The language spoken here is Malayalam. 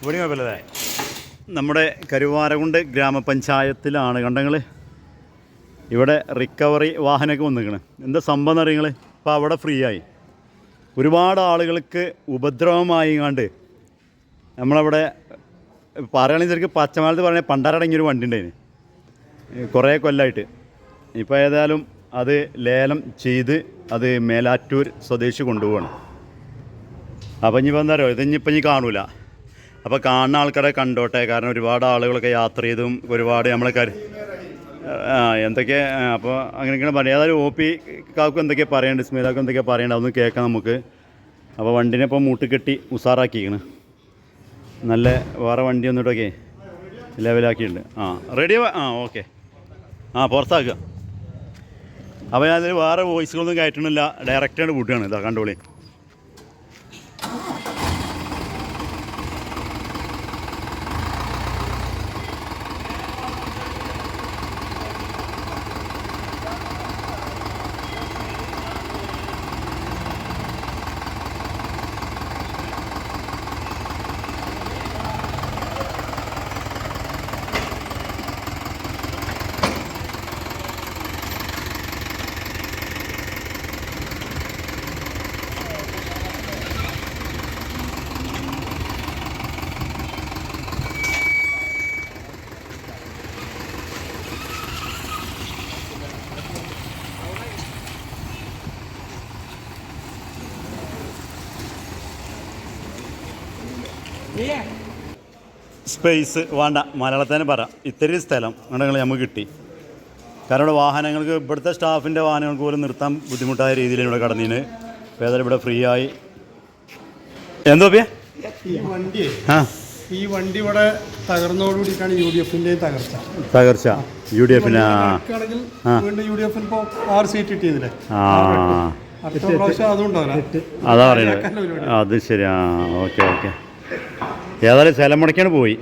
ഇവിടെ കുഴപ്പമില്ലേ? നമ്മുടെ കരുവാരകുണ്ട് ഗ്രാമപഞ്ചായത്തിലാണ് കണ്ടങ്ങൾ. ഇവിടെ റിക്കവറി വാഹനമൊക്കെ വന്നിരിക്കണം. എന്താ സംഭവം എന്ന് അറിയങ്ങൾ? ഇപ്പോൾ അവിടെ ഫ്രീ ആയി. ഒരുപാട് ആളുകൾക്ക് ഉപദ്രവമായി കണ്ട് നമ്മളവിടെ പറയുകയാണെങ്കിൽ ശരിക്കും പച്ചമലത്ത് പറഞ്ഞാൽ പണ്ടാരടങ്ങിയൊരു വണ്ടി ഉണ്ടായിരുന്നു കുറേ കൊല്ലമായിട്ട്. ഇപ്പോൾ ഏതായാലും അത് ലേലം ചെയ്ത് അത് മേലാറ്റൂർ സ്വദേശി കൊണ്ടുപോകണം. അപ്പോൾ ഇനിയിപ്പോൾ എന്താ പറയുക, ഇതിനിപ്പോൾ ഇനി കാണൂല. അപ്പോൾ കാണുന്ന ആൾക്കാരെ കണ്ടോട്ടെ. കാരണം ഒരുപാട് ആളുകളൊക്കെ യാത്ര ചെയ്തും ഒരുപാട് നമ്മളെ എന്തൊക്കെ അപ്പോൾ അങ്ങനെയൊക്കെയാണ് പറയുക. ഏതായാലും ഒ പി കാക്കും എന്തൊക്കെയാണ് പറയേണ്ടത്, സ്മിതാക്കും എന്തൊക്കെയാണ് പറയേണ്ടത് അതൊന്നും കേൾക്കാം നമുക്ക്. അപ്പോൾ വണ്ടിനെ ഇപ്പോൾ മൂട്ടുകെട്ടി ഉസാറാക്കിയിരിക്കണം. നല്ല വേറെ വണ്ടി ഒന്നിട്ടൊക്കെ ലെവലാക്കിയിട്ടുണ്ട്. റെഡി. ഓക്കെ. പുറത്താക്കുക. അപ്പോൾ ഞാനതിൽ വേറെ വോയിസുകളൊന്നും കയറ്റണില്ല, ഡയറക്റ്റായിട്ട് വിടുകയാണ്. ഇതാ കണ്ടോളി. സ്പേസ് വേണ്ട, മലയാളത്തിന് പറയാം. ഇത്തിരി സ്ഥലം കണ്ടെങ്കിൽ നമുക്ക് കിട്ടി. കാരണം ഇവിടെ വാഹനങ്ങൾക്ക് ഇവിടുത്തെ സ്റ്റാഫിൻ്റെ വാഹനങ്ങൾക്ക് പോലും നിർത്താൻ ബുദ്ധിമുട്ടായ രീതിയിലാണ് ഇവിടെ കടന്നീന്. അപ്പോൾ ഏതായാലും ഇവിടെ ഫ്രീ ആയി. എന്തോ ഈ വണ്ടി ഇവിടെ തകർന്നോടുകൂടിയിട്ടാണ് തകർച്ച. യു ഡി എഫിന് ഇപ്പോൾ 6 സീറ്റ് കിട്ടിയതില്ലേ? അതാ പറയുന്നത്. അത് ശരി. ഓക്കെ. ഏതായാലും സ്ഥലം മുടക്കിയാണ് പോയി.